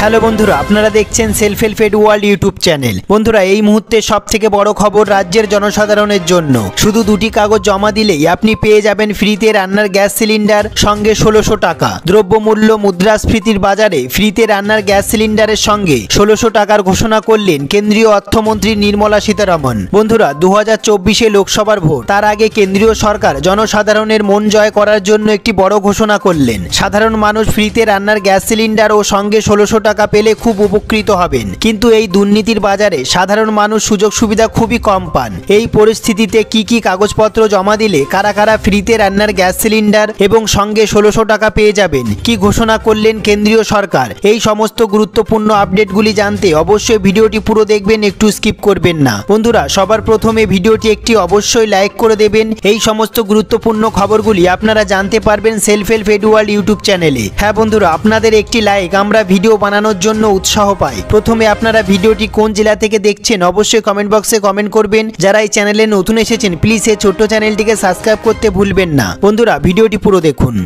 Hello বন্ধুরা, আপনারা দেখছেন self help ed world YouTube channel. বন্ধুরা, এই মুহূর্তে সবথেকে বড় খবর রাজ্যের জনসাধারণের জন্য। শুধু 2টি কাগজ জমা দিলেই আপনি পেয়ে যাবেন ফ্রিতে রান্নার গ্যাস সিলিন্ডার, সঙ্গে 1600 টাকা। দ্রব্যমূল্য মুদ্রাস্ফীতির বাজারে ফ্রিতে রান্নার গ্যাস সিলিন্ডারের সঙ্গে 1600 টাকার ঘোষণা করলেন কেন্দ্রীয় অর্থমন্ত্রী নির্মলা সীতারমণ। বন্ধুরা, 2024-এ লোকসভার ভোট, তার আগে কেন্দ্রীয় সরকার জনসাধারণের মন জয় করার জন্য একটি বড় ঘোষণা করলেন। সাধারণ মানুষ ফ্রিতে রান্নার গ্যাস সিলিন্ডার ও সঙ্গে 1600 টাকা পেলে খুব উপকৃত হবেন। কিন্তু এই দুর্নীতির বাজারে সাধারণ মানুষ সুযোগ সুবিধা খুবই কম পান। এই পরিস্থিতিতে কি কাগজপত্র জমা দিলে কারা কারা ফ্রিতে রান্নার গ্যাস সিলিন্ডার এবং সঙ্গে 1600 টাকা পেয়ে যাবেন, কি ঘোষণা করলেন কেন্দ্রীয় সরকার, এই সমস্ত গুরুত্বপূর্ণ আপডেটগুলি জানতে অবশ্যই ভিডিওটি পুরো দেখবেন, একটু স্কিপ করবেন না। বন্ধুরা, সবার প্রথমে ভিডিওটি একটি অবশ্যই লাইক করে দেবেন। এই সমস্ত গুরুত্বপূর্ণ খবরগুলি আপনারা জানতে পারবেন self help ed world YouTube চ্যানেলে। হ্যাঁ বন্ধুরা, আপনাদের একটি লাইক আমরা ভিডিও বানানোর জন্য উৎসাহ পাই। প্রথমে আপনারা ভিডিওটি কোন জেলা থেকে দেখছেন অবশ্যই কমেন্ট বক্সে কমেন্ট করবেন। যারা এই চ্যানেলে নতুন এসেছেন প্লিজ এই ছোট্ট চ্যানেলটিকে সাবস্ক্রাইব করতে ভুলবেন না। বন্ধুরা, ভিডিওটি পুরো দেখুন।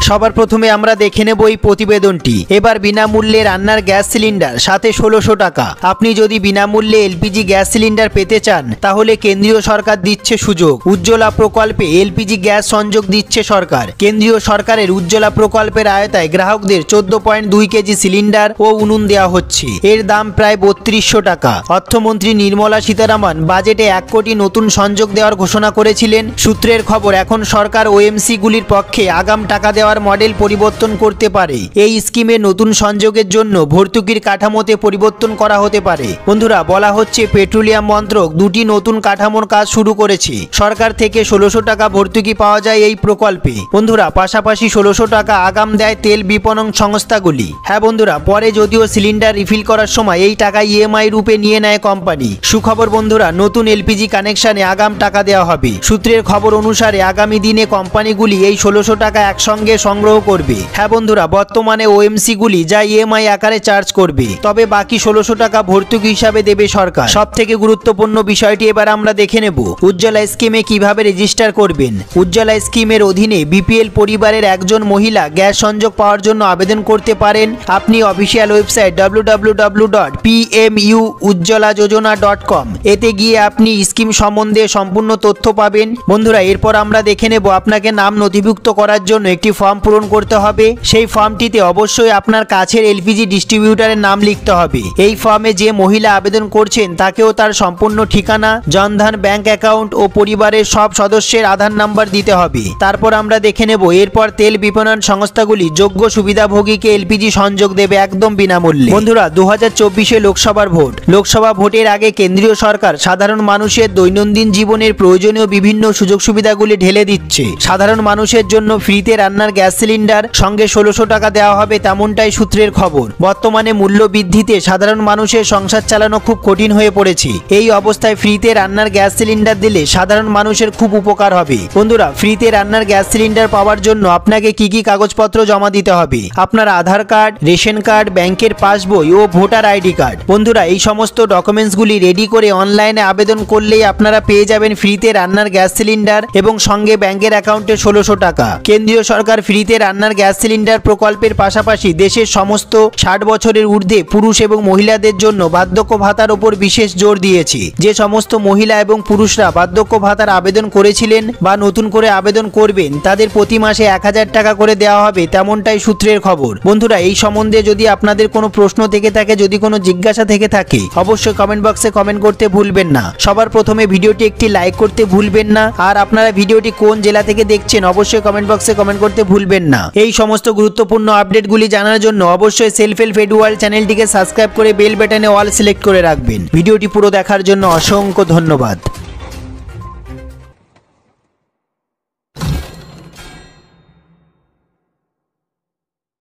সবার প্রথমে আমরা দেখে নেব এই প্রতিবেদনটি। এবার বিনামূল্যে রান্নার গ্যাস সিলিন্ডার, সাথে 1600 টাকা। আপনি যদি বিনামূল্যে এলপিজি গ্যাস সিলিন্ডার পেতে চান তাহলে কেন্দ্রীয় সরকার দিচ্ছে সুযোগ। উজ্জ্বলা প্রকল্পে এলপিজি গ্যাস সংযোগ দিচ্ছে সরকার। কেন্দ্রীয় সরকারের উজ্জ্বলা প্রকল্পের আওতায় গ্রাহকদের 14.2 কেজি সিলিন্ডার ও উনুন দেওয়া হচ্ছে। এর দাম প্রায় 3200 টাকা। অর্থমন্ত্রী নির্মলা সীতারমণ বাজেটে 1 কোটি নতুন সংযোগ দেওয়ার ঘোষণা করেছিলেন। সূত্রের খবর, এখন সরকার ওএমসি গুলির পক্ষে আগাম টাকা দেওয়ার মডেল পরিবর্তন করতে পারে। এই স্কিমে নতুন সংযোগের জন্য ভর্তুকির কাঠামোতে পরিবর্তন করা হতে পারে। বন্ধুরা, বলা হচ্ছে পেট্রোলিয়াম মন্ত্রক 2টি নতুন কাঠামোর কাজ শুরু করেছে। সরকার থেকে 1600 টাকা ভর্তুকি পাওয়া যায় এই প্রকল্পে। বন্ধুরা, পাশাপাশি 1600 টাকা আগাম দেয় তেল বিপণন সংস্থাগুলি। হ্যাঁ বন্ধুরা, পরে যদিও সিলিন্ডার রিফিল করার সময় এই টাকা ইএমআই রূপে নিয়ে নেয় কোম্পানি। সুখবর বন্ধুরা, নতুন এলপিজি কানেকশনে আগাম টাকা দেওয়া হবে। সূত্রের খবর অনুসারে আগামী দিনে কোম্পানিগুলি এই 1600 টাকা একসঙ্গে সংগ্রহ করবে। হ্যাঁ বন্ধুরা, বর্তমানে ওএমসি গুলি যা ইএমআই আকারে চার্জ করবে, তবে বাকি 1600 টাকা ভর্তুকি হিসাবে দেবে সরকার। সব থেকে গুরুত্বপূর্ণ বিষয়টি এবার আমরা দেখে নেব। উজ্জ্বলা স্কিমে কিভাবে রেজিস্টার করবেন। উজ্জ্বলা স্কিমের অধীনে বিপিএল পরিবারের একজন মহিলা গ্যাস সংযোগ পাওয়ার জন্য আবেদন করতে পারেন। আপনি অফিসিয়াল ওয়েবসাইট www.pmujjolajojona.com এতে গিয়ে আপনি স্কিম সম্বন্ধে সম্পূর্ণ তথ্য পাবেন। বন্ধুরা, এরপর আমরা দেখে নেব আপনাকে নাম নথিভুক্ত করার জন্য একটি ফর্ম পূরণ করতে হবে। সেই ফর্মটিতে অবশ্যই আপনার কাছের এলপিজি ডিস্ট্রিবিউটরের নাম লিখতে হবে। এই ফর্মে যে মহিলা আবেদন করছেন তাকেও তার সম্পূর্ণ ঠিকানা, জনধন ব্যাংক অ্যাকাউন্ট ও পরিবারের সব সদস্যের আধার নাম্বার দিতে হবে। তারপর আমরা দেখে নেব এরপর তেল বিপণন সংস্থাগুলি যোগ্য সুবিধাভোগীকে এলপিজি সংযোগ দেবে একদম বিনামূল্যে। বন্ধুরা, 2024-এ লোকসভার ভোট। লোকসভা ভোটের আগে কেন্দ্রীয় সরকার সাধারণ মানুষের দৈনন্দিন জীবনের প্রয়োজনীয় বিভিন্ন সুযোগ সুবিধাগুলি ঢেলে দিচ্ছে। সাধারণ মানুষের জন্য ফ্রিতে রান্নার গ্যাস সিলিন্ডার, সঙ্গে 1600 টাকা দেওয়া হবে, তেমনটাই সূত্রের খবর। বর্তমানে মূল্য বৃদ্ধিতে সাধারণ মানুষের সংসার চালানো খুব কঠিন হয়ে পড়েছে। এই অবস্থায় ফ্রিতে রান্নার গ্যাস সিলিন্ডার দিলে সাধারণ মানুষের খুব উপকার হবে। বন্ধুরা, ফ্রিতে রান্নার গ্যাস সিলিন্ডার পাওয়ার জন্য আপনাকে কি কাগজপত্র জমা দিতে হবে। আপনার আধার কার্ড, রেশন কার্ড, ব্যাংকের পাসবই ও ভোটার আইডি কার্ড। বন্ধুরা, এই সমস্ত ডকুমেন্টসগুলি রেডি করে অনলাইনে আবেদন করলেই আপনারা পেয়ে যাবেন ফ্রিতে রান্নার গ্যাস সিলিন্ডার এবং সঙ্গে ব্যাংকের অ্যাকাউন্টে 1600 টাকা। কেন্দ্রীয় সরকার ফ্রিতে রান্নার গ্যাস সিলিন্ডার প্রকল্পের পাশাপাশি দেশের সমস্ত 60 বছরের ঊর্ধ্বে পুরুষ এবং মহিলাদের জন্য বার্ধক্য ভাতার ওপর বিশেষ জোর দিয়েছে। যে সমস্ত মহিলা এবং পুরুষরা বার্ধক্য ভাতার আবেদন করেছিলেন বা নতুন করে আবেদন করবেন তাদের প্রতি মাসে 1000 টাকা করে দেওয়া হবে, তেমনটাই সূত্রের খবর। বন্ধুরা, এই সম্বন্ধে যদি আপনাদের কোনো প্রশ্ন থেকে থাকে, যদি কোনো জিজ্ঞাসা থেকে থাকে, অবশ্যই কমেন্ট বক্সে কমেন্ট করতে ভুলবেন না। সবার প্রথমে ভিডিওটি একটি লাইক করতে ভুলবেন না। আর আপনারা ভিডিওটি কোন জেলা থেকে দেখছেন অবশ্যই কমেন্ট বক্সে কমেন্ট করতে ভুলবেন না। এই সমস্ত গুরুত্বপূর্ণ আপডেটগুলি জানার জন্য অবশ্যই সেলফ হেল্প এড ওয়ার্ল্ড চ্যানেলটিকে সাবস্ক্রাইব করে বেল বাটনে অল সিলেক্ট করে রাখবেন। ভিডিওটি পুরো দেখার জন্য অসংখ্য ধন্যবাদ।